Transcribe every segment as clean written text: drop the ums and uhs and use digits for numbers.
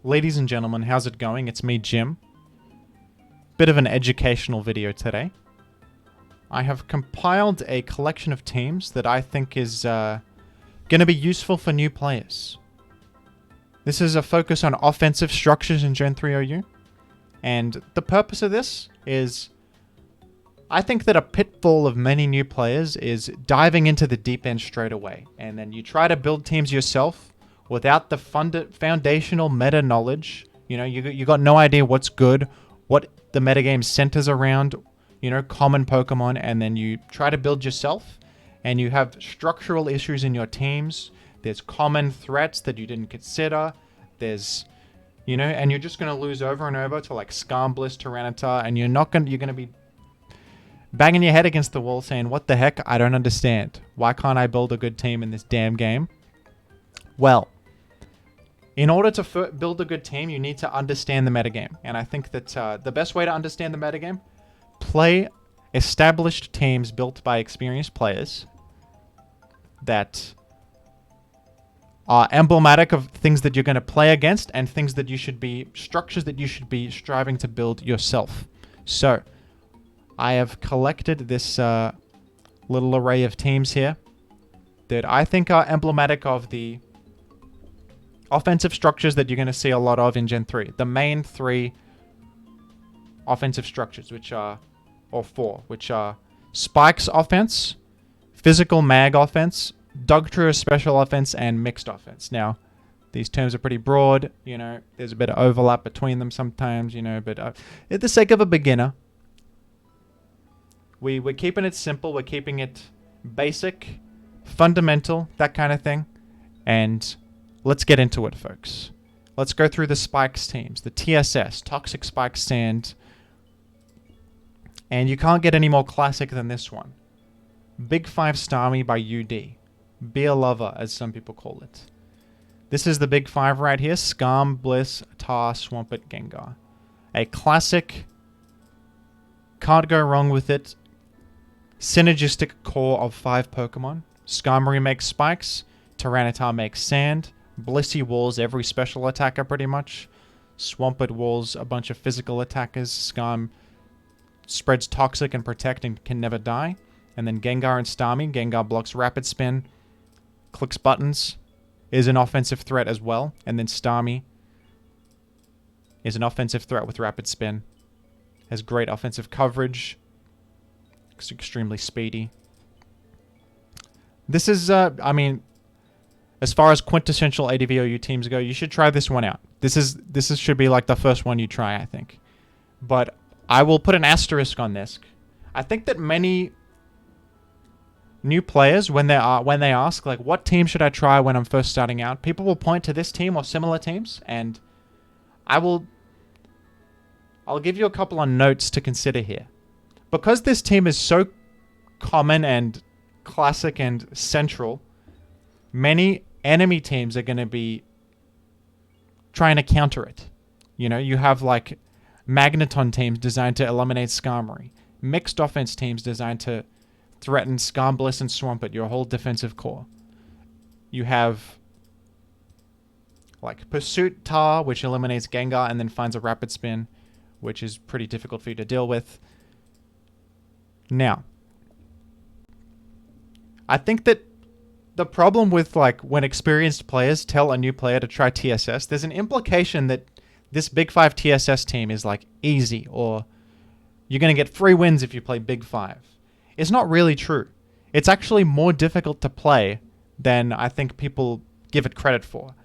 Ladies and gentlemen, how's it going? It's me, Jim. Bit of an educational video today. I have compiled a collection of teams that I think is going to be useful for new players. This is a focus on offensive structures in Gen 3 OU. And the purpose of this is, I think that a pitfall of many new players is diving into the deep end straight away. And then you try to build teams yourself without the foundational meta knowledge. You know, you got no idea what's good, what the metagame centers around, you know, common Pokemon, and then you try to build yourself, and you have structural issues in your teams. There's common threats that you didn't consider. There's, you know, and you're just going to lose over and over to like Skarbliss, Tyranitar, and you're going to be banging your head against the wall saying, what the heck? I don't understand. Why can't I build a good team in this damn game? Well, in order to build a good team, you need to understand the metagame. And I think that the best way to understand the metagame, play established teams built by experienced players that are emblematic of things that you're going to play against and things that you should be, structures that you should be striving to build yourself. So, I have collected this little array of teams here that I think are emblematic of the offensive structures that you're going to see a lot of in Gen 3. The main three offensive structures, which are Spikes Offense, Physical Mag Offense, Dugtrio Special Offense, and Mixed Offense. Now, these terms are pretty broad, you know, there's a bit of overlap between them sometimes, you know, but at the sake of a beginner, we're keeping it simple, we're keeping it basic, fundamental, that kind of thing, and let's get into it, folks. Let's go through the Spikes teams. The TSS, Toxic Spike Sand. And you can't get any more classic than this one. Big 5 Starmie by UD. Beer Lover, as some people call it. This is the Big 5 right here. Skarbliss, Tar, Swampert, Gengar. A classic. Can't go wrong with it. Synergistic core of 5 Pokemon. Skarmory makes Spikes. Tyranitar makes Sand. Blissey walls every special attacker pretty much. Swampert walls a bunch of physical attackers. Skarm spreads toxic and protect and can never die. And then Gengar and Starmie. Gengar blocks Rapid Spin, clicks buttons, is an offensive threat as well. And then Starmie is an offensive threat with Rapid Spin. Has great offensive coverage. It's extremely speedy. This is, I mean, as far as quintessential ADV OU teams go, you should try this one out. This should be like the first one you try, I think. But I will put an asterisk on this. I think that many new players, when they ask like, what team should I try when I'm first starting out, people will point to this team or similar teams, and I'll give you a couple of notes to consider here. Because this team is so common and classic and central, many enemy teams are going to be trying to counter it. You know, you have like Magneton teams designed to eliminate Skarmory. Mixed offense teams designed to threaten Skarbliss and Swampert, your whole defensive core. You have like Pursuit Tar, which eliminates Gengar and then finds a Rapid Spin, which is pretty difficult for you to deal with. Now, I think that the problem with like when experienced players tell a new player to try TSS, there's an implication that this Big 5 TSS team is like easy, or you're going to get free wins if you play Big 5. It's not really true. It's actually more difficult to play than I think people give it credit for.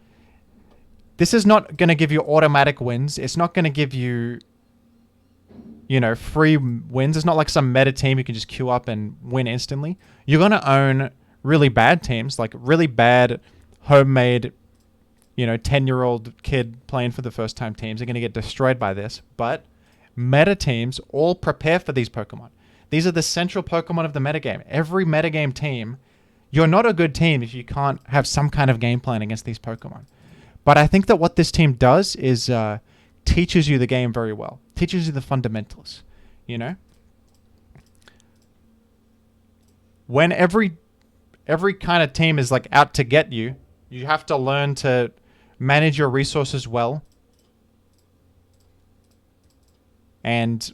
This is not going to give you automatic wins. It's not going to give you, you know, free wins. It's not like some meta team you can just queue up and win instantly. You're going to own really bad teams, like really bad homemade, you know, 10-year-old kid playing for the first time teams are going to get destroyed by this. But meta teams all prepare for these Pokemon. These are the central Pokemon of the metagame. Every metagame team, you're not a good team if you can't have some kind of game plan against these Pokemon. But I think that what this team does is teaches you the game very well. Teaches you the fundamentals, you know? When every kind of team is like out to get you, you have to learn to manage your resources well and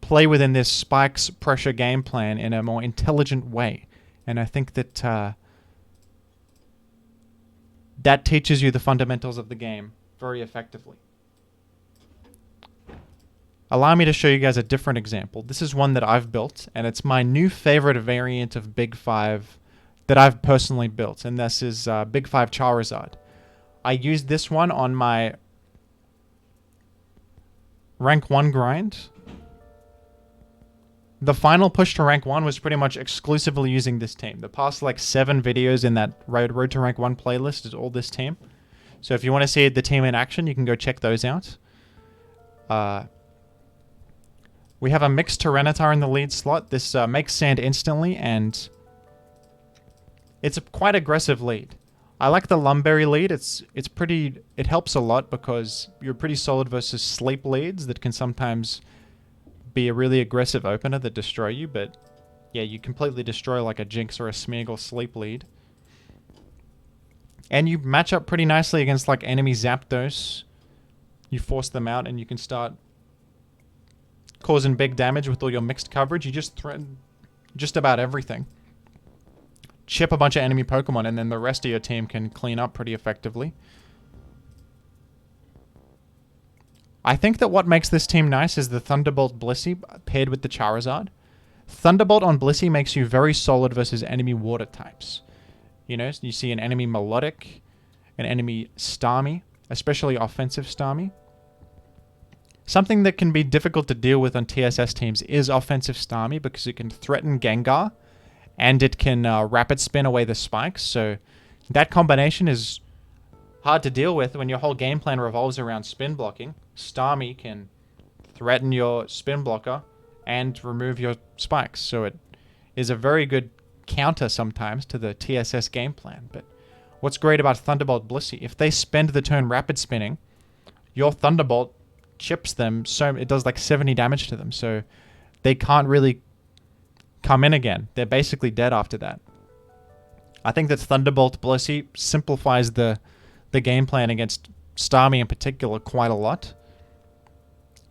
play within this spikes pressure game plan in a more intelligent way. And I think that that teaches you the fundamentals of the game very effectively. Allow me to show you guys a different example. This is one that I've built, and it's my new favorite variant of Big 5 that I've personally built, and this is Big 5 Charizard. I used this one on my rank 1 grind. The final push to rank 1 was pretty much exclusively using this team. The past like 7 videos in that Road to Rank 1 playlist is all this team. So if you want to see the team in action, you can go check those out. We have a mixed Tyranitar in the lead slot. This makes sand instantly, and it's a quite aggressive lead. I like the Lumberry lead. It helps a lot because you're pretty solid versus sleep leads that can sometimes be a really aggressive opener that destroy you, but yeah, you completely destroy like a Jynx or a Smeargle sleep lead. And you match up pretty nicely against like enemy Zapdos. You force them out and you can start causing big damage with all your mixed coverage. You just threaten just about everything. Chip a bunch of enemy Pokemon, and then the rest of your team can clean up pretty effectively. I think that what makes this team nice is the Thunderbolt Blissey paired with the Charizard. Thunderbolt on Blissey makes you very solid versus enemy water types. You know, you see an enemy Milotic, an enemy Starmie, especially offensive Starmie. Something that can be difficult to deal with on TSS teams is offensive Starmie because it can threaten Gengar and it can rapid spin away the spikes. So that combination is hard to deal with when your whole game plan revolves around spin blocking. Starmie can threaten your spin blocker and remove your spikes. So it is a very good counter sometimes to the TSS game plan. But what's great about Thunderbolt Blissey, if they spend the turn rapid spinning, your Thunderbolt chips them, so it does like 70 damage to them, so they can't really come in again. They're basically dead after that. I think that Thunderbolt Blissey simplifies the game plan against Starmie in particular quite a lot.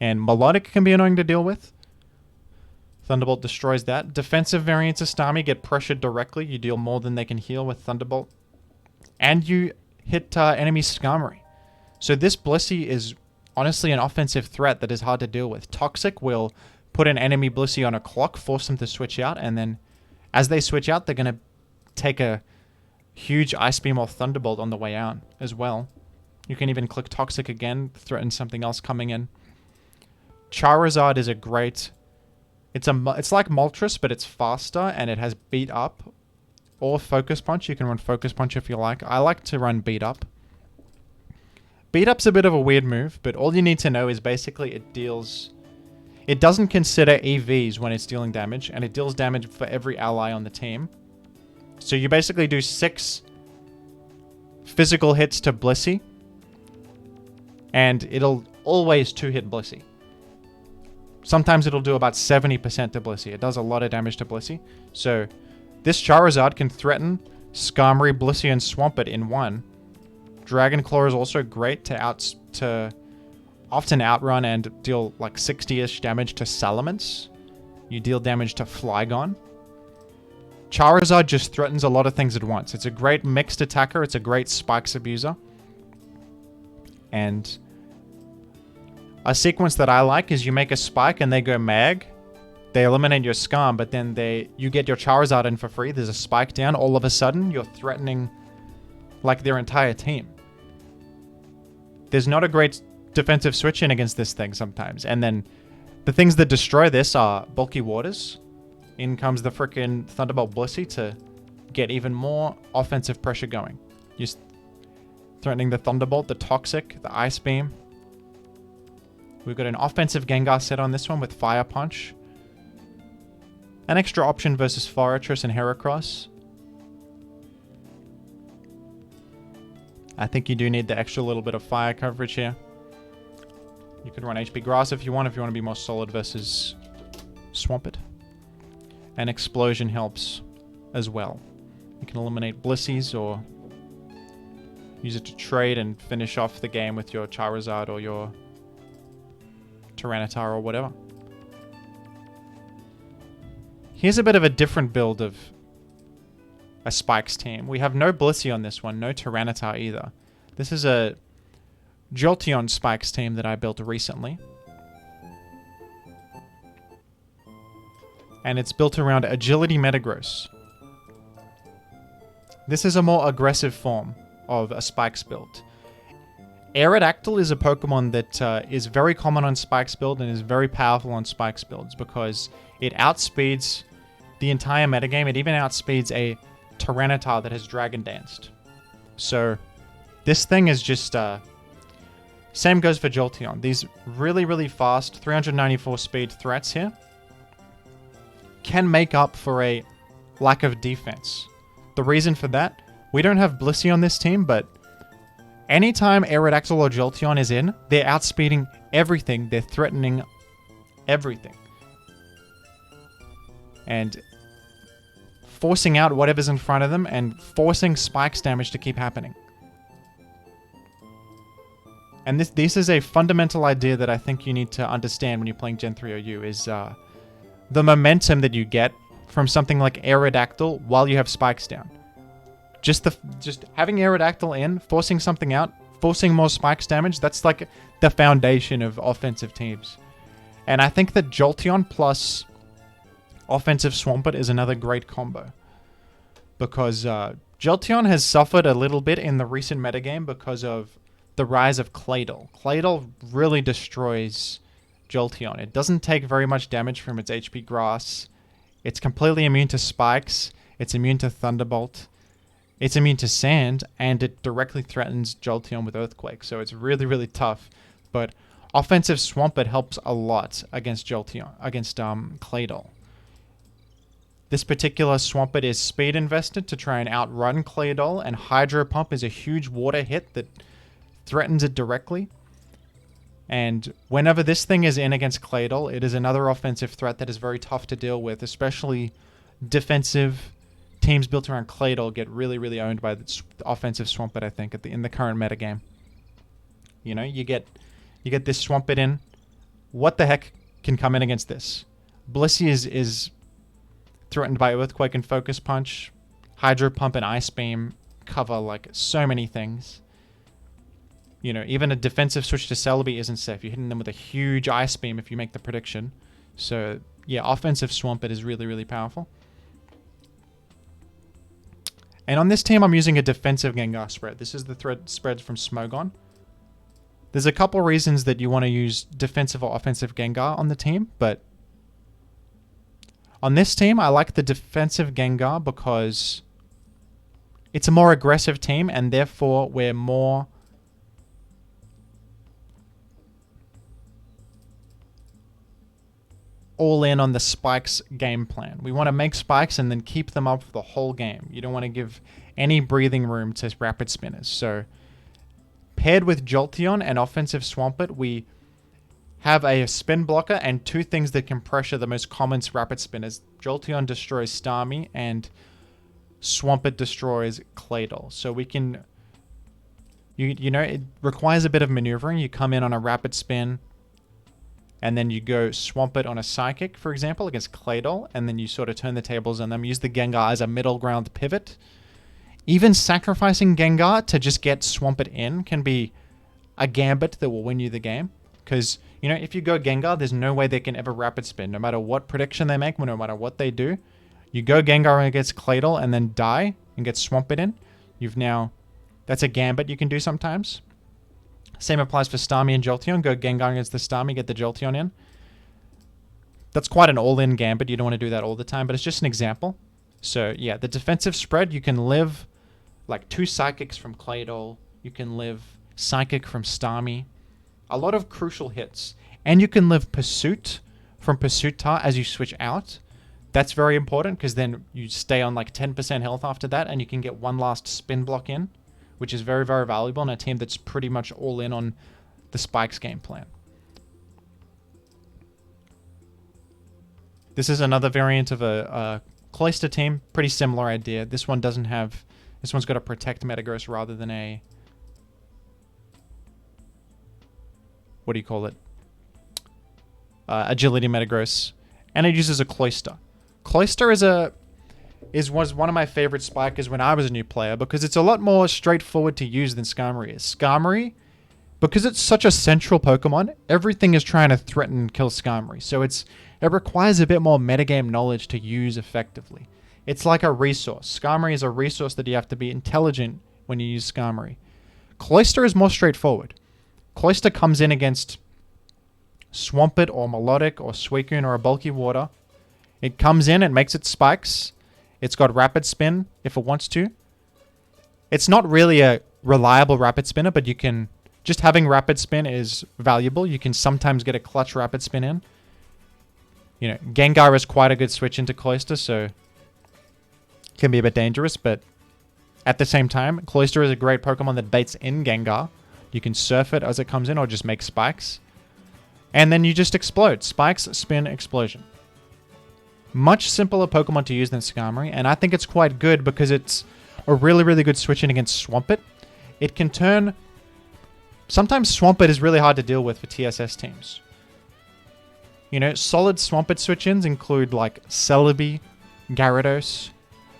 And Milotic can be annoying to deal with. Thunderbolt destroys that. Defensive variants of Starmie get pressured directly. You deal more than they can heal with Thunderbolt. And you hit enemy Skarmory. So this Blissey is honestly an offensive threat that is hard to deal with. Toxic will put an enemy Blissey on a clock, force them to switch out, and then as they switch out, they're going to take a huge Ice Beam or Thunderbolt on the way out as well. You can even click Toxic again, threaten something else coming in. Charizard is a great... It's like Moltres, but it's faster, and it has Beat Up or Focus Punch. You can run Focus Punch if you like. I like to run Beat Up. Beat Up's a bit of a weird move, but all you need to know is basically it doesn't consider EVs when it's dealing damage, and it deals damage for every ally on the team. So you basically do 6 physical hits to Blissey, and it'll always 2-hit Blissey. Sometimes it'll do about 70% to Blissey. It does a lot of damage to Blissey. So this Charizard can threaten Skarmory, Blissey, and Swampert in one. Dragon Claw is also great to often outrun and deal like 60-ish damage to Salamence. You deal damage to Flygon. Charizard just threatens a lot of things at once. It's a great mixed attacker. It's a great spikes abuser. And a sequence that I like is you make a spike and they go mag. They eliminate your Skarm, but then you get your Charizard in for free. There's a spike down. All of a sudden, you're threatening like their entire team. There's not a great defensive switch in against this thing sometimes. And then the things that destroy this are Bulky Waters. In comes the frickin' Thunderbolt Blissey to get even more offensive pressure going. Just threatening the Thunderbolt, the Toxic, the Ice Beam. We've got an offensive Gengar set on this one with Fire Punch. An extra option versus Forretress and Heracross. I think you do need the extra little bit of fire coverage here. You can run HP Grass if you want to be more solid versus Swampert. And Explosion helps as well. You can eliminate Blisseys or use it to trade and finish off the game with your Charizard or your Tyranitar or whatever. Here's a bit of a different build of a Spikes team. We have no Blissey on this one, no Tyranitar either. This is a Jolteon Spikes team that I built recently. And it's built around Agility Metagross. This is a more aggressive form of a Spikes build. Aerodactyl is a Pokemon that is very common on Spikes build and is very powerful on Spikes builds because it outspeeds the entire metagame. It even outspeeds a Tyranitar that has Dragon Danced. So this thing is just... same goes for Jolteon. These really, really fast 394 speed threats here can make up for a lack of defense. The reason for that, we don't have Blissey on this team, but anytime Aerodactyl or Jolteon is in, they're outspeeding everything. They're threatening everything. And forcing out whatever's in front of them and forcing Spikes damage to keep happening. And this is a fundamental idea that I think you need to understand when you're playing Gen 3 OU is the momentum that you get from something like Aerodactyl while you have Spikes down. Just having Aerodactyl in, forcing something out, forcing more Spikes damage, that's like the foundation of offensive teams. And I think that Jolteon plus offensive Swampert is another great combo. Because Jolteon has suffered a little bit in the recent metagame because of the rise of Claydol. Claydol really destroys Jolteon. It doesn't take very much damage from its HP Grass. It's completely immune to Spikes. It's immune to Thunderbolt. It's immune to Sand, and it directly threatens Jolteon with Earthquake. So it's really, really tough. But offensive Swampert helps a lot against Jolteon, against Claydol. This particular Swampert is speed invested to try and outrun Claydol, and Hydro Pump is a huge water hit that threatens it directly. And whenever this thing is in against Claydol, it is another offensive threat that is very tough to deal with, especially defensive teams built around Claydol get really, really owned by the offensive Swampert, I think, in the current metagame. You know, you get this Swampert in. What the heck can come in against this? Blissey is threatened by Earthquake and Focus Punch. Hydro Pump and Ice Beam cover like so many things. You know, even a defensive switch to Celebi isn't safe. You're hitting them with a huge Ice Beam if you make the prediction. So, yeah, offensive Swampert is really, really powerful. And on this team, I'm using a defensive Gengar spread. This is the spread from Smogon. There's a couple reasons that you want to use defensive or offensive Gengar on the team, but on this team, I like the defensive Gengar because it's a more aggressive team, and therefore we're more all in on the Spikes game plan. We want to make Spikes and then keep them up for the whole game. You don't want to give any breathing room to Rapid Spinners. So paired with Jolteon and offensive Swampert, we have a spin blocker and two things that can pressure the most common Rapid Spinners. Jolteon destroys Starmie and Swampert destroys Claydol. So we can, you know, it requires a bit of maneuvering. You come in on a Rapid Spin, and then you go Swampert on a Psychic, for example, against Claydol, and then you sort of turn the tables on them, use the Gengar as a middle ground pivot. Even sacrificing Gengar to just get Swampert in can be a gambit that will win you the game. Because, you know, if you go Gengar, there's no way they can ever Rapid Spin. No matter what prediction they make, no matter what they do, you go Gengar against Claydol and then die and get Swampert in. That's a gambit you can do sometimes. Same applies for Starmie and Jolteon. Go Gengar against the Starmie, get the Jolteon in. That's quite an all-in gambit. You don't want to do that all the time, but it's just an example. So, yeah, the defensive spread, you can live like 2 Psychics from Claydol. You can live Psychic from Starmie. A lot of crucial hits. And you can live Pursuit from Pursuitar as you switch out. That's very important because then you stay on like 10% health after that, and you can get one last spin block in, which is very, very valuable in a team that's pretty much all in on the Spikes game plan. This is another variant of a Cloyster team. Pretty similar idea. This one doesn't have... This one's got a Protect Metagross rather than a... What do you call it? agility metagross, and it uses a Cloyster. Cloyster was one of my favorite spikers when I was a new player because it's a lot more straightforward to use than Starmie is. Starmie, because it's such a central Pokemon, everything is trying to threaten and kill Starmie, so it requires a bit more metagame knowledge to use effectively. It's like a resource. Starmie is a resource that you have to be intelligent when you use Starmie. Cloyster is more straightforward. Cloyster comes in against Swampert or Milotic or Suicune or a bulky water. It comes in, it makes its spikes. It's got rapid spin if it wants to. It's not really a reliable rapid spinner, but you can... Just having rapid spin is valuable. You can sometimes get a clutch rapid spin in. You know, Gengar is quite a good switch into Cloyster, so... Can be a bit dangerous, but... At the same time, Cloyster is a great Pokemon that baits in Gengar. You can surf it as it comes in or just make spikes. And then you just explode. Spikes, spin, explosion. Much simpler Pokemon to use than Starmie, and I think it's quite good because it's a really, really good switch in against Swampert. It can turn... Sometimes Swampert is really hard to deal with for TSS teams. You know, solid Swampert switch-ins include like Celebi, Gyarados,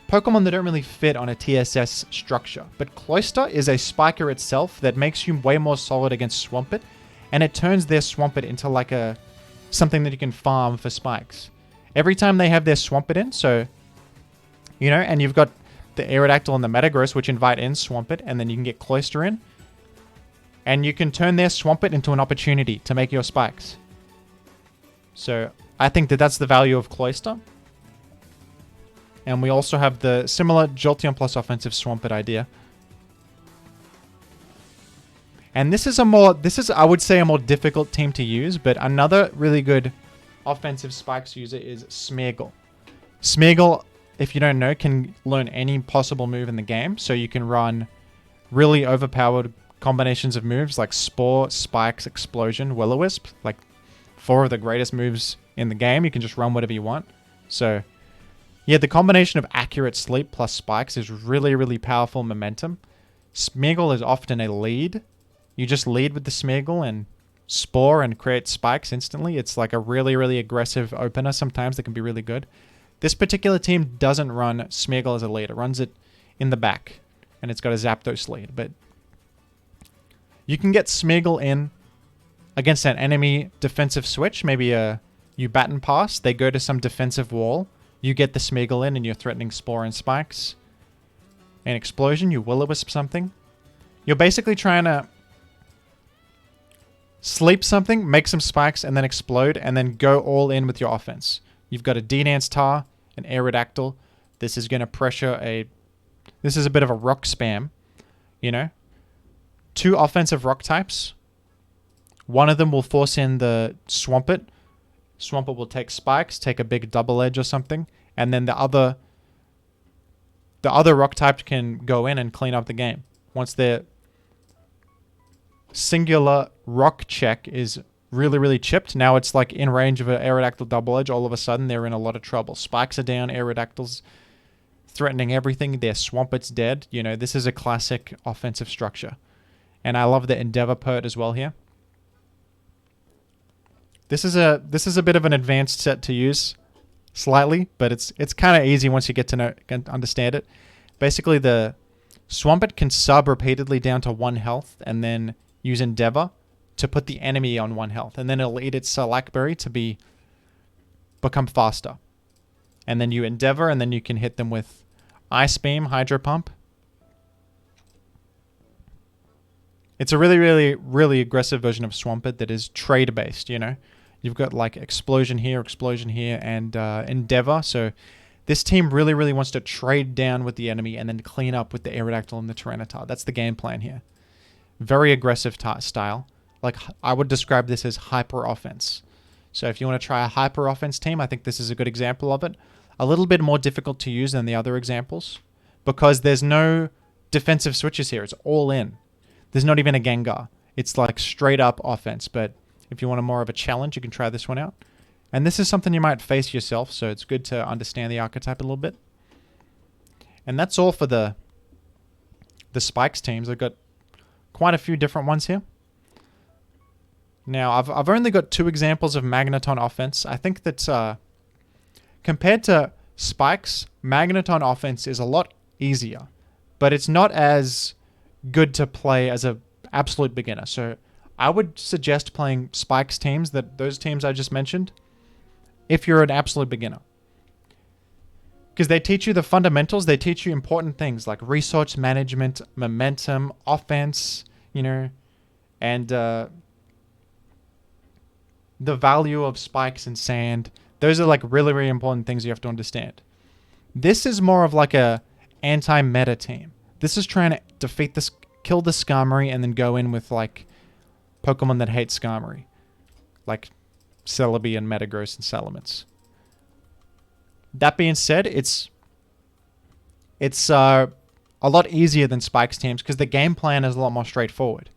Pokemon that don't really fit on a TSS structure. But Cloyster is a spiker itself that makes you way more solid against Swampert, and it turns their Swampert into like something that you can farm for spikes. Every time they have their Swampert in, so, you know, and you've got the Aerodactyl and the Metagross, which invite in Swampert, and then you can get Cloyster in, and you can turn their Swampert into an opportunity to make your spikes. So, I think that that's the value of Cloyster. And we also have the similar Jolteon plus offensive Swampert idea. And this is I would say a more difficult team to use, but another really good offensive spikes user is Smeargle. Smeargle, if you don't know, can learn any possible move in the game, so you can run really overpowered combinations of moves like Spore, Spikes, Explosion, Will-O-Wisp, like 4 of the greatest moves in the game. You can just run whatever you want. So yeah, the combination of accurate sleep plus spikes is really, really powerful momentum. Smeargle is often a lead. You just lead with the Smeargle and Spore and create spikes instantly. It's like a really, really aggressive opener sometimes that can be really good. This particular team doesn't run Smeargle as a lead. It runs it in the back, and it's got a Zapdos lead. But you can get Smeargle in against an enemy defensive switch. Maybe you baton pass. They go to some defensive wall. You get the Smeargle in and you're threatening Spore and Spikes. An Explosion, you Will-O-Wisp something. You're basically trying to sleep something, make some spikes, and then explode, and then go all in with your offense. You've got a D-Dance Tar, an Aerodactyl. This is going to pressure This is a bit of a rock spam, you know? 2 offensive rock types. One of them will force in the Swampert. Swampert will take spikes, take a big double edge or something, and then the other rock type can go in and clean up the game. Once their singular rock check is really, really chipped, now it's like in range of an Aerodactyl double edge, all of a sudden they're in a lot of trouble. Spikes are down, Aerodactyl's threatening everything, their Swampert's dead. You know, this is a classic offensive structure. And I love the Endeavor Pert as well here. This is a bit of an advanced set to use, slightly, but it's kind of easy once you get to understand it. Basically, the Swampert can sub repeatedly down to 1 health, and then use Endeavor to put the enemy on 1 health, and then it'll eat its Salackberry to become faster. And then you Endeavor, and then you can hit them with Ice Beam, Hydro Pump. It's a really, really, really aggressive version of Swampert that is trade-based, you know? You've got like Explosion here, and Endeavor. So this team really, really wants to trade down with the enemy and then clean up with the Aerodactyl and the Tyranitar. That's the game plan here. Very aggressive style. Like, I would describe this as Hyper Offense. So if you want to try a Hyper Offense team, I think this is a good example of it. A little bit more difficult to use than the other examples because there's no defensive switches here. It's all in. There's not even a Gengar. It's like straight up offense, but if you want more of a challenge, you can try this one out. And this is something you might face yourself, so it's good to understand the archetype a little bit. And that's all for the Spikes teams. I've got quite a few different ones here. Now, I've only got 2 examples of Magneton Offense. I think that compared to Spikes, Magneton Offense is a lot easier, but it's not as good to play as an absolute beginner. So I would suggest playing Spikes teams, those teams I just mentioned, if you're an absolute beginner. Because they teach you the fundamentals, they teach you important things like resource management, momentum, offense, and the value of spikes and sand. Those are like really, really important things you have to understand. This is more of like a anti-meta team. This is trying to kill the Starmie and then go in with like Pokemon that hate Starmie. Like Celebi and Metagross and Salamence. That being said, it's a lot easier than Spikes teams because the game plan is a lot more straightforward.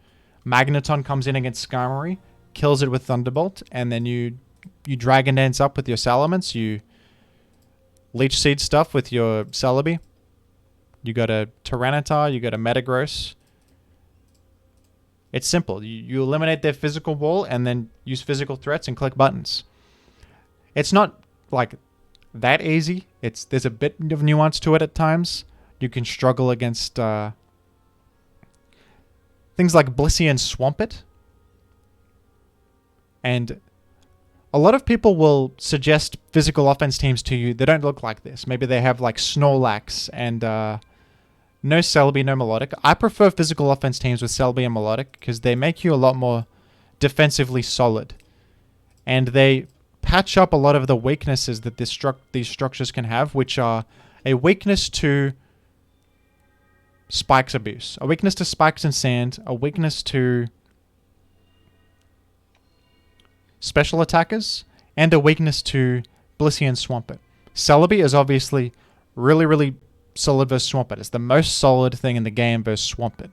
Magneton comes in against Starmie, kills it with Thunderbolt, and then you Dragon Dance up with your Salamence, you Leech Seed stuff with your Celebi. You got a Tyranitar, you got a Metagross. It's simple. You eliminate their physical wall and then use physical threats and click buttons. It's not like that easy. There's a bit of nuance to it at times. You can struggle against things like Blissey and Swampert. And a lot of people will suggest physical offense teams to you. They don't look like this. Maybe they have like Snorlax and no Celebi, no Milotic. I prefer physical offense teams with Celebi and Milotic because they make you a lot more defensively solid. And they patch up a lot of the weaknesses that these structures can have, which are a weakness to Spikes abuse, a weakness to Spikes and Sand, a weakness to special attackers, and a weakness to Blissey and Swampert. Celebi is obviously really, really solid versus Swampert. It's the most solid thing in the game versus Swampert.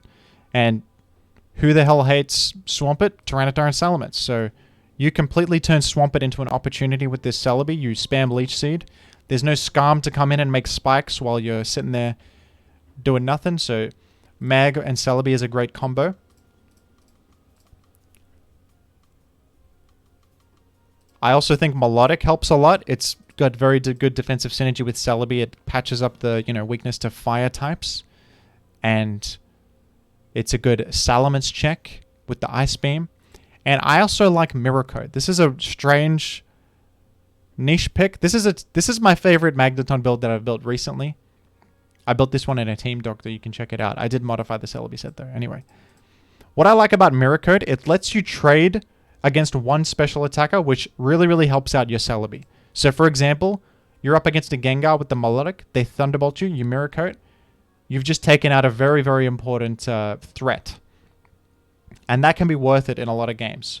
And who the hell hates Swampert? Tyranitar and Salamence. So you completely turn Swampert into an opportunity with this Celebi. You spam Leech Seed. There's no Scarm to come in and make spikes while you're sitting there doing nothing. So Mag and Celebi is a great combo. I also think Milotic helps a lot. It's got very good defensive synergy with Celebi. It patches up the weakness to fire types. And it's a good Salamence check with the Ice Beam. And I also like Mirror Coat. This is a strange niche pick. This is my favorite Magneton build that I've built recently. I built this one in a Team Doctor. You can check it out. I did modify the Celebi set though. Anyway, what I like about Mirror Coat, it lets you trade against one special attacker, which really, really helps out your Celebi. So for example, you're up against a Gengar with the Milotic. They Thunderbolt you. You Mirror Coat. You've just taken out a very, very important threat. And that can be worth it in a lot of games.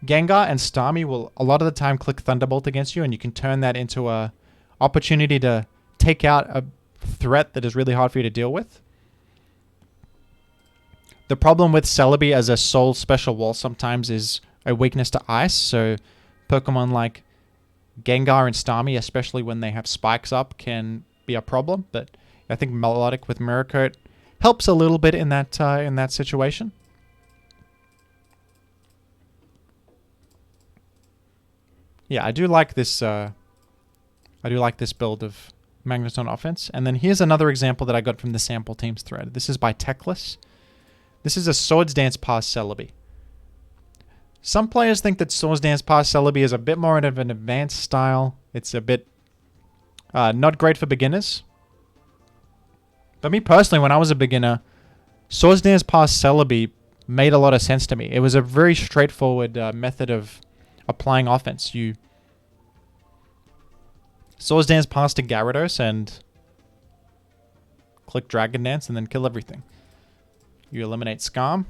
Gengar and Starmie will a lot of the time click Thunderbolt against you, and you can turn that into a opportunity to take out a threat that is really hard for you to deal with. The problem with Celebi as a sole special wall sometimes is a weakness to ice. So Pokemon like Gengar and Starmie, especially when they have spikes up, can be a problem. But I think Milotic with Mirror Coat helps a little bit in that situation. Yeah, I do like this build of Magneton Offense. And then here's another example that I got from the sample teams thread. This is by Teclis. This is a Swords Dance past Celebi. Some players think that Swords Dance past Celebi is a bit more of an advanced style. It's a bit not great for beginners. But me personally, when I was a beginner, Swords Dance past Celebi made a lot of sense to me. It was a very straightforward method of applying offense. You Swords Dance past to Gyarados and click Dragon Dance and then kill everything. You eliminate Scarm.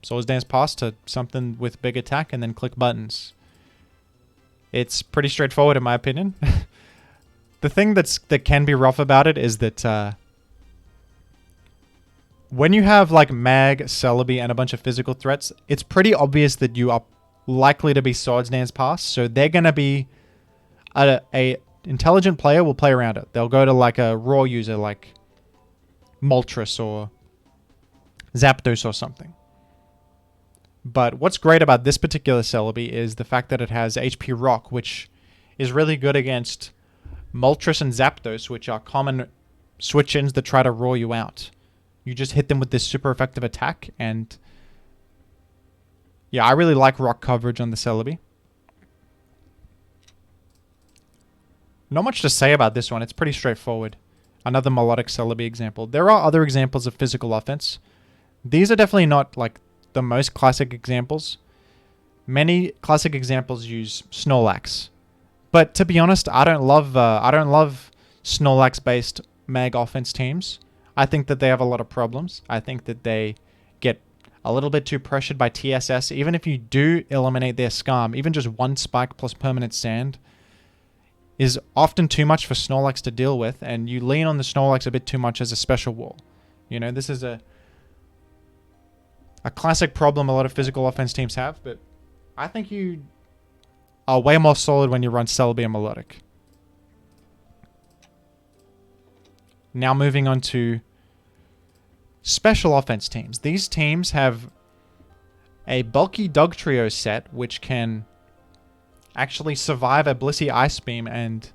Swords Dance past to something with big attack and then click buttons. It's pretty straightforward in my opinion. The thing that can be rough about it is that when you have like Mag, Celebi, and a bunch of physical threats, it's pretty obvious that you are likely to be Swords Dance past. So they're going to be a intelligent player will play around it. They'll go to like a raw user like Moltres or Zapdos or something. But what's great about this particular Celebi is the fact that it has HP Rock, which is really good against Moltres and Zapdos, which are common switch-ins that try to roar you out. You just hit them with this super effective attack, and yeah, I really like rock coverage on the Celebi. Not much to say about this one. It's pretty straightforward. Another Milotic Celebi example. There are other examples of physical offense. These are definitely not like the most classic examples. Many classic examples use Snorlax, but to be honest, I don't love Snorlax-based Mag offense teams. I think that they have a lot of problems. I think that they get a little bit too pressured by TSS. Even if you do eliminate their Scarm, even just one spike plus permanent sand is often too much for Snorlax to deal with, and you lean on the Snorlax a bit too much as a special wall. You know, this is a classic problem a lot of physical offense teams have, but I think you are way more solid when you run Celebi and Milotic. Now moving on to special offense teams. These teams have a bulky Dugtrio set which can actually survive a Blissey Ice Beam, and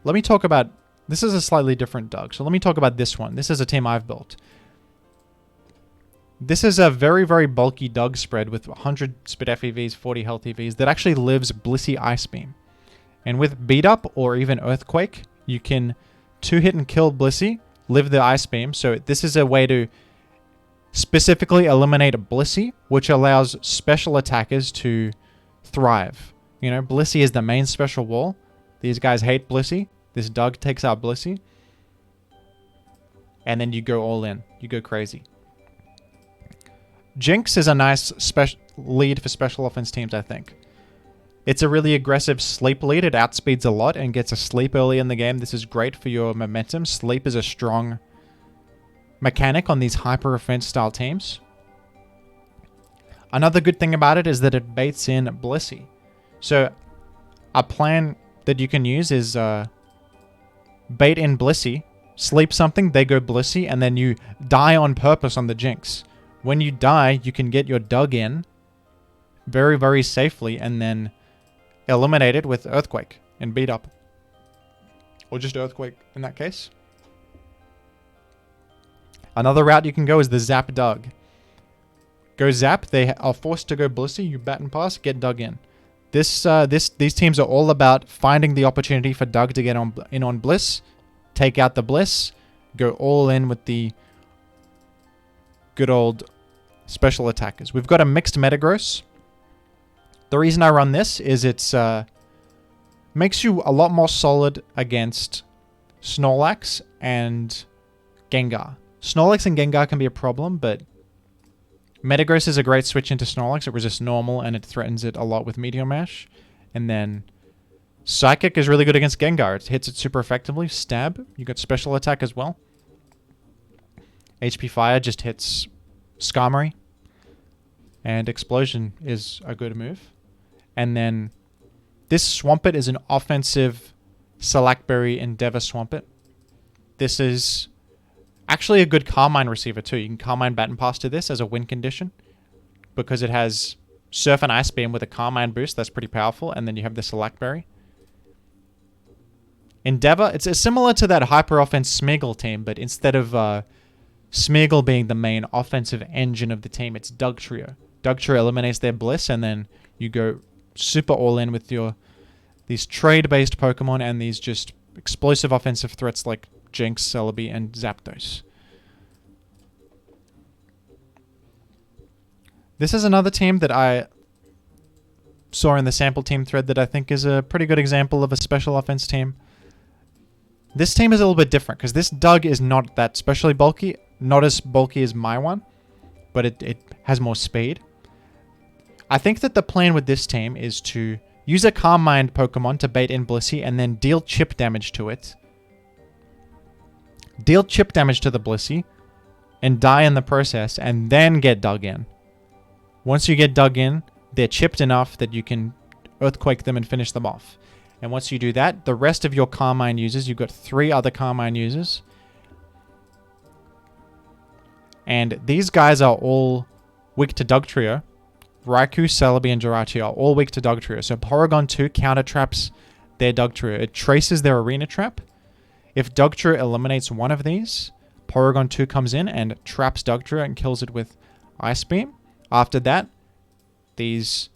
let me talk about, this is a slightly different Dug, so let me talk about this one. This is a team I've built. This is a very, very bulky Dug spread with 100 speed FEVs, 40 health EVs that actually lives Blissey Ice Beam. And with Beat Up or even Earthquake, you can 2-hit and kill Blissey, live the Ice Beam. So this is a way to specifically eliminate Blissey, which allows special attackers to thrive. You know, Blissey is the main special wall. These guys hate Blissey. This Dug takes out Blissey. And then you go all in. You go crazy. Jynx is a nice lead for special offense teams, I think. It's a really aggressive sleep lead. It outspeeds a lot and gets a sleep early in the game. This is great for your momentum. Sleep is a strong mechanic on these hyper offense style teams. Another good thing about it is that it baits in Blissey. So a plan that you can use is bait in Blissey, sleep something, they go Blissey, and then you die on purpose on the Jynx. When you die, you can get your Dug in very, very safely and then eliminate it with Earthquake and Beat Up. Or just Earthquake in that case. Another route you can go is the Zap Dug. Go Zap, they are forced to go Blissey, you bat and pass, get Dug in. These teams are all about finding the opportunity for Dug to get in on Bliss, take out the Bliss, go all in with the good old special attackers. We've got a mixed Metagross. The reason I run this is it's makes you a lot more solid against Snorlax and Gengar. Snorlax and Gengar can be a problem, but Metagross is a great switch into Snorlax. It resists normal and it threatens it a lot with Meteor Mash. And then Psychic is really good against Gengar. It hits it super effectively. Stab, you got special attack as well. HP Fire just hits Skarmory. And Explosion is a good move. And then this Swampert is an offensive Salackberry Endeavor Swampert. This is actually a good Carmine receiver too. You can Carmine Bat and Pass to this as a win condition because it has Surf and Ice Beam with a Carmine boost. That's pretty powerful. And then you have the Salackberry. Endeavor, it's similar to that Hyper Offense Smeargle team, but instead of Smeargle being the main offensive engine of the team, it's Dugtrio. Dugtrio eliminates their Bliss, and then you go super all in with these trade-based Pokemon and these just explosive offensive threats like Jynx, Celebi, and Zapdos. This is another team that I saw in the sample team thread that I think is a pretty good example of a special offense team. This team is a little bit different because this Dug is not that specially bulky, not as bulky as my one, but it has more speed. I think that the plan with this team is to use a Carmine Pokemon to bait in Blissey and then deal chip damage to it. Deal chip damage to the Blissey and die in the process and then get Dug in. Once you get Dug in, they're chipped enough that you can Earthquake them and finish them off. And once you do that, the rest of your Carmine users, you've got 3 other Carmine users. And these guys are all weak to Dugtrio. Raikou, Celebi, and Jirachi are all weak to Dugtrio. So Porygon 2 counter traps their Dugtrio. It traces their Arena Trap. If Dugtrio eliminates one of these, Porygon 2 comes in and traps Dugtrio and kills it with Ice Beam. After that, these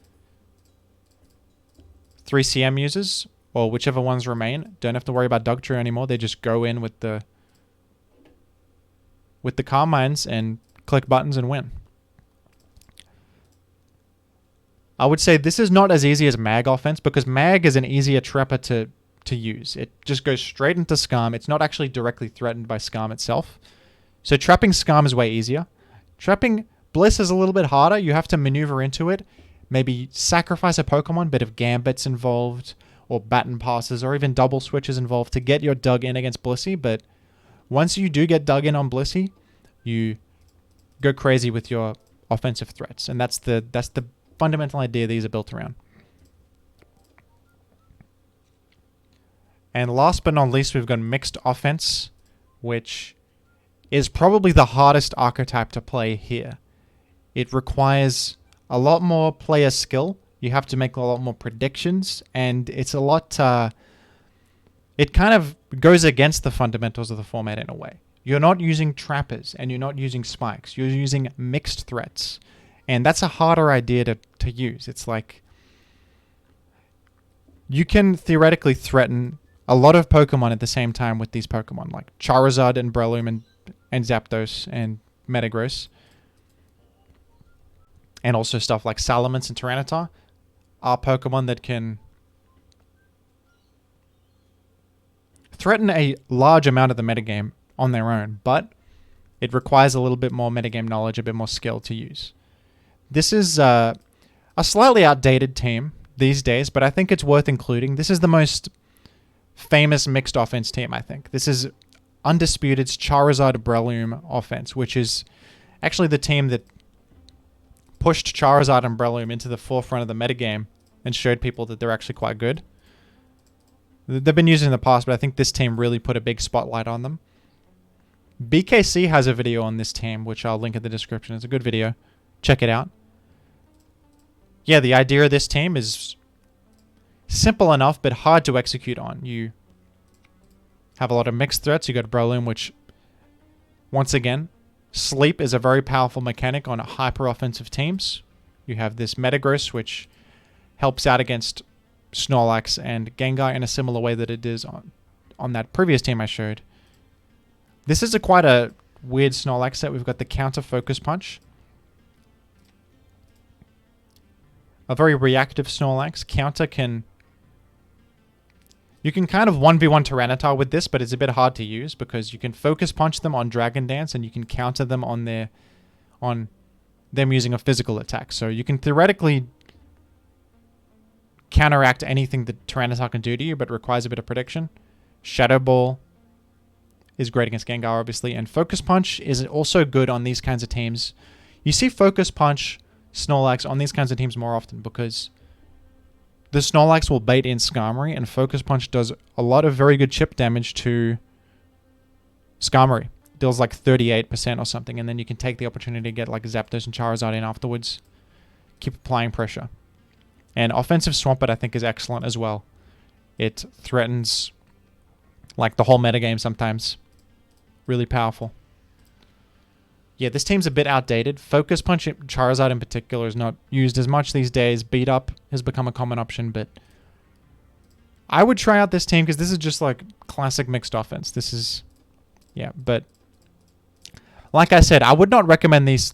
3 CM users, or whichever ones remain, don't have to worry about Dugtrio anymore. They just go in with the Carmines and click buttons and win. I would say this is not as easy as Mag Offense, because Mag is an easier trapper to use. It just goes straight into Skarm. It's not actually directly threatened by Skarm itself. So trapping Skarm is way easier. Trapping Bliss is a little bit harder. You have to maneuver into it. Maybe sacrifice a Pokemon, bit of Gambits involved, or Baton Passes, or even double switches involved to get your Dug in against Blissey. But once you do get Dug in on Blissey, you go crazy with your offensive threats. And that's the fundamental idea these are built around. And last but not least, we've got Mixed Offense, which is probably the hardest archetype to play here. It requires a lot more player skill. You have to make a lot more predictions, and it's a lot... it kind of goes against the fundamentals of the format in a way. You're not using trappers, and you're not using spikes. You're using mixed threats. And that's a harder idea to use. It's like... you can theoretically threaten a lot of Pokemon at the same time with these Pokemon, like Charizard and Breloom and Zapdos and Metagross. And also stuff like Salamence and Tyranitar are Pokemon that can threaten a large amount of the metagame on their own, but it requires a little bit more metagame knowledge, a bit more skill to use. This is a slightly outdated team these days, but I think it's worth including. This is the most famous mixed offense team, I think. This is Undisputed's Charizard Breloom offense, which is actually the team that pushed Charizard and Breloom into the forefront of the metagame and showed people that they're actually quite good. They've been used in the past, but I think this team really put a big spotlight on them. BKC has a video on this team, which I'll link in the description. It's a good video. Check it out. Yeah, the idea of this team is simple enough, but hard to execute on. You have a lot of mixed threats. You got Breloom, which, once again, sleep is a very powerful mechanic on hyper offensive teams. You have this Metagross, which helps out against Snorlax and Gengar in a similar way that it is on that previous team I showed. This is quite a weird Snorlax set. We've got the counter Focus Punch. A very reactive Snorlax. Counter can... you can kind of 1v1 Tyranitar with this, but it's a bit hard to use because you can Focus Punch them on Dragon Dance and you can counter them on them using a physical attack. So you can theoretically counteract anything that Tyranitar can do to you, but it requires a bit of prediction. Shadow Ball is great against Gengar, obviously, and Focus Punch is also good on these kinds of teams. You see Focus Punch Snorlax on these kinds of teams more often because the Snorlax will bait in Skarmory, and Focus Punch does a lot of very good chip damage to Skarmory. Deals like 38% or something, and then you can take the opportunity to get like Zapdos and Charizard in afterwards. Keep applying pressure. And Offensive Swampert, I think, is excellent as well. It threatens like the whole metagame sometimes. Really powerful. Yeah, this team's a bit outdated. Focus Punch Charizard in particular is not used as much these days. Beat Up has become a common option, but I would try out this team because this is just like classic mixed offense. This is, yeah, but like I said, I would not recommend this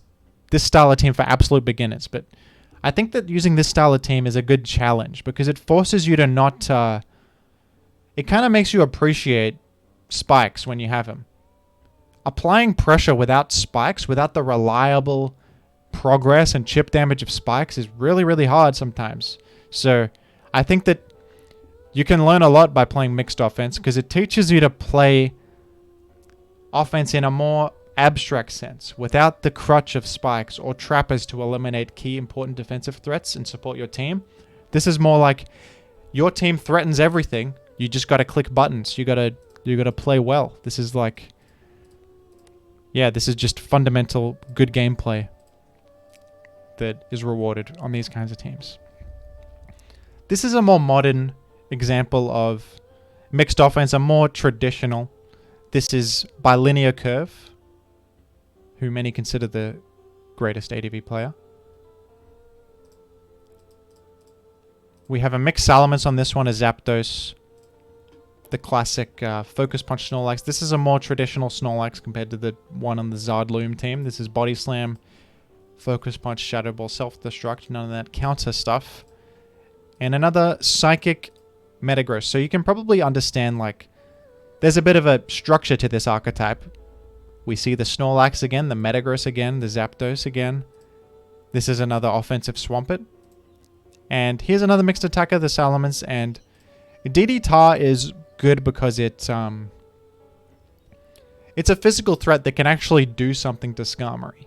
style of team for absolute beginners, but I think that using this style of team is a good challenge because it forces you to not, it kind of makes you appreciate spikes when you have them. Applying pressure without spikes, without the reliable progress and chip damage of spikes is really, really hard sometimes. So I think that you can learn a lot by playing mixed offense because it teaches you to play offense in a more abstract sense without the crutch of spikes or trappers to eliminate key important defensive threats and support your team. This is more like your team threatens everything. You just got to click buttons. You got to play well. This is like yeah, this is just fundamental good gameplay that is rewarded on these kinds of teams. This is a more modern example of mixed offense, a more traditional. This is by Linearcurve, who many consider the greatest ADV player. We have a mixed Salamence on this one, a Zapdos, the classic Focus Punch Snorlax. This is a more traditional Snorlax compared to the one on the ZardLoom team. This is Body Slam, Focus Punch, Shadow Ball, Self-Destruct, none of that counter stuff. And another Psychic Metagross. So you can probably understand, like, there's a bit of a structure to this archetype. We see the Snorlax again, the Metagross again, the Zapdos again. This is another offensive Swampert. And here's another mixed attacker, the Salamence. And DD Tar is good because it's a physical threat that can actually do something to Starmie.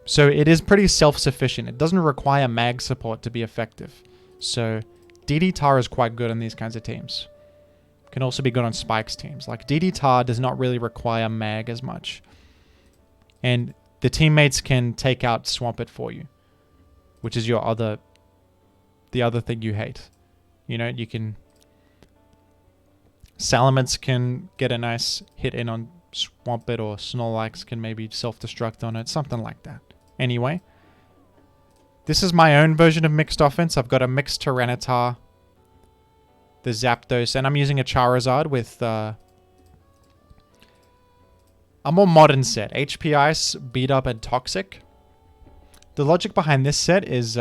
So it is pretty self-sufficient. It doesn't require mag support to be effective. So DD Tar is quite good on these kinds of teams. Can also be good on Spikes teams. Like DD Tar does not really require mag as much. And the teammates can take out Swampert for you, which is the other thing you hate. You know, you can... Salamence can get a nice hit in on Swampert, or Snorlax can maybe self-destruct on it, something like that. Anyway, this is my own version of mixed offense. I've got a mixed Tyranitar, the Zapdos, and I'm using a Charizard with a more modern set. HP Ice, Beat Up, and Toxic. The logic behind this set is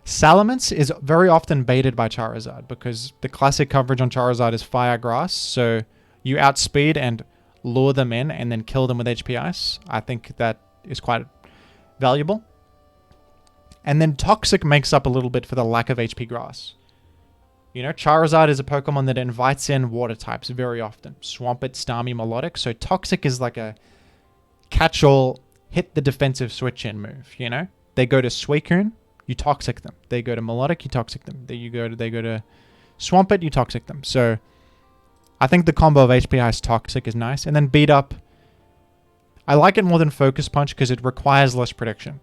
Salamence is very often baited by Charizard because the classic coverage on Charizard is Fire Grass, so you outspeed and lure them in and then kill them with HP Ice. I think that is quite valuable. And then Toxic makes up a little bit for the lack of HP Grass. You know, Charizard is a Pokemon that invites in water types very often. Swampert, Starmie, Milotic. So Toxic is like a catch-all, hit the defensive switch-in move, you know? They go to Suicune, you Toxic them. They go to Milotic, you Toxic them. They go to Swampert, you Toxic them. So I think the combo of HP Ice Toxic is nice. And then Beat Up. I like it more than Focus Punch because it requires less prediction.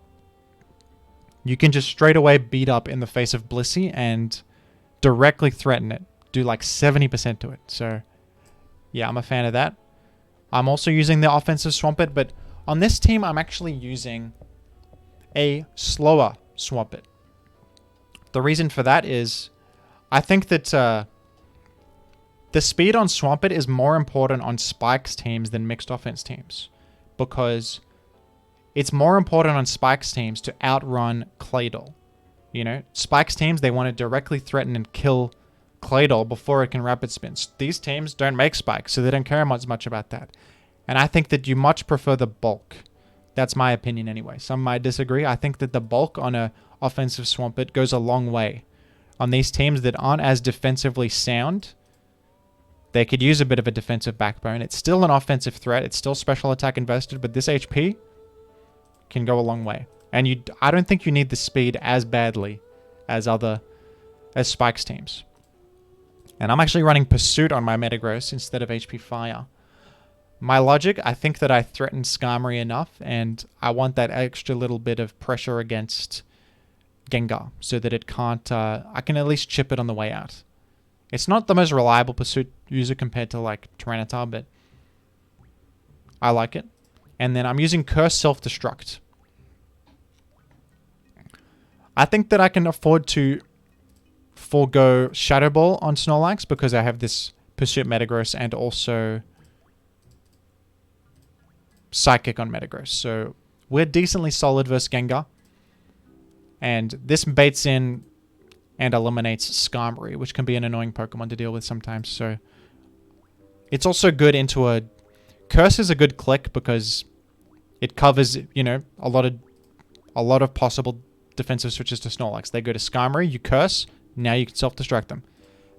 You can just straight away beat up in the face of Blissey and directly threaten it. Do like 70% to it. So yeah, I'm a fan of that. I'm also using the offensive Swampert, but on this team, I'm actually using a slower Swampert. The reason for that is I think that the speed on Swampert is more important on Spikes teams than mixed offense teams, because it's more important on Spikes teams to outrun Claydol. You know, Spikes teams, they want to directly threaten and kill Claydol before it can rapid spin. These teams don't make Spikes, so they don't care much about that. And I think that you much prefer the bulk. That's my opinion anyway. Some might disagree. I think that the bulk on a offensive Swampert goes a long way. On these teams that aren't as defensively sound, they could use a bit of a defensive backbone. It's still an offensive threat. It's still special attack invested, but this HP can go a long way. And I don't think you need the speed as badly as Spikes teams. And I'm actually running Pursuit on my Metagross instead of HP Fire. My logic, I think that I threatened Starmie enough, and I want that extra little bit of pressure against Gengar so that it can't... I can at least chip it on the way out. It's not the most reliable Pursuit user compared to like Tyranitar, but I like it. And then I'm using Curse Self-Destruct. I think that I can afford to forego Shadow Ball on Snorlax because I have this Pursuit Metagross and also Psychic on Metagross. So we're decently solid versus Gengar. And this baits in and eliminates Starmie, which can be an annoying Pokemon to deal with sometimes. So it's also good into a... Curse is a good click because it covers, you know, a lot of possible defensive switches to Snorlax. They go to Starmie, you Curse, now you can self-destruct them.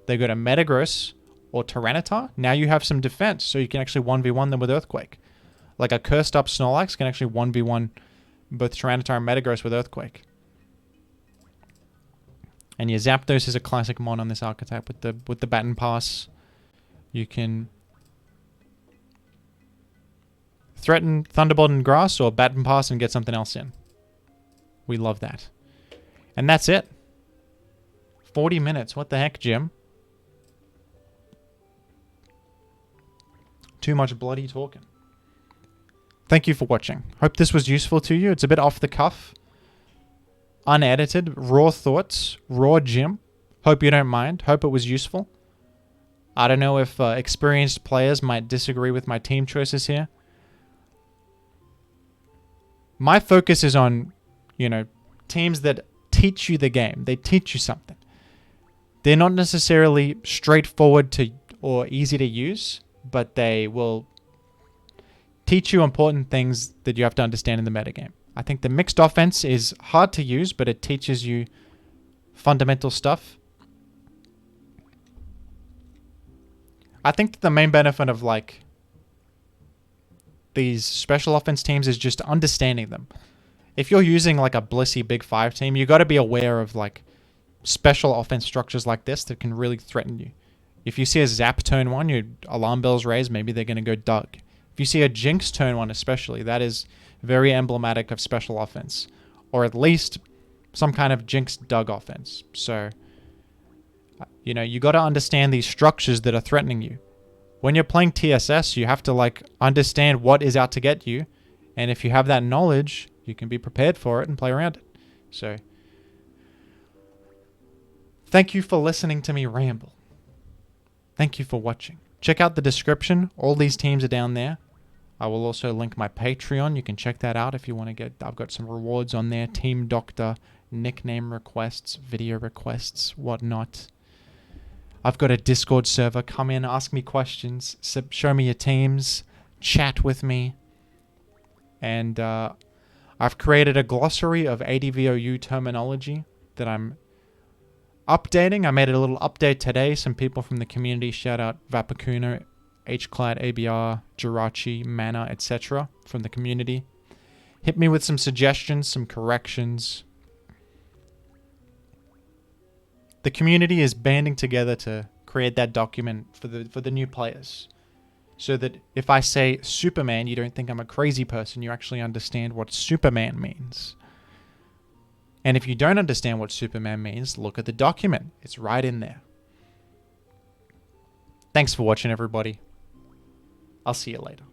They go to Metagross or Tyranitar, now you have some defense, so you can actually 1v1 them with Earthquake. Like a cursed up Snorlax can actually 1v1 both Tyranitar and Metagross with Earthquake. And your Zapdos is a classic mon on this archetype with the Baton Pass. You can threaten Thunderbolt and Grass or Bat and Pass and get something else in. We love that. And that's it. 40 minutes. What the heck, Jim? Too much bloody talking. Thank you for watching. Hope this was useful to you. It's a bit off the cuff. Unedited. Raw thoughts. Raw Jim. Hope you don't mind. Hope it was useful. I don't know if experienced players might disagree with my team choices here. My focus is on, you know, teams that teach you the game. They teach you something. They're not necessarily straightforward to or easy to use, but they will teach you important things that you have to understand in the metagame. I think the mixed offense is hard to use, but it teaches you fundamental stuff. I think the main benefit of like these special offense teams is just understanding them. If you're using like a Blissey Big 5 team, you got to be aware of like special offense structures like this that can really threaten you. If you see a Zap turn 1, your alarm bells raise, maybe they're going to go Doug. If you see a Jynx turn 1 especially, that is very emblematic of special offense. Or at least some kind of Jynx Doug offense. So, you know, you got to understand these structures that are threatening you. When you're playing TSS, you have to like understand what is out to get you. And if you have that knowledge, you can be prepared for it and play around it. So, thank you for listening to me ramble. Thank you for watching. Check out the description. All these teams are down there. I will also link my Patreon. You can check that out if you want to get... I've got some rewards on there. Team Doctor, nickname requests, video requests, whatnot. I've got a Discord server. Come in, ask me questions, show me your teams, chat with me. And I've created a glossary of ADV OU terminology that I'm updating. I made a little update today. Some people from the community, shout out Vapakuno, Hclad, ABR, Jirachi, Mana, etc. from the community. Hit me with some suggestions, some corrections. The community is banding together to create that document for the new players. So that if I say Superman, you don't think I'm a crazy person. You actually understand what Superman means. And if you don't understand what Superman means, look at the document. It's right in there. Thanks for watching, everybody. I'll see you later.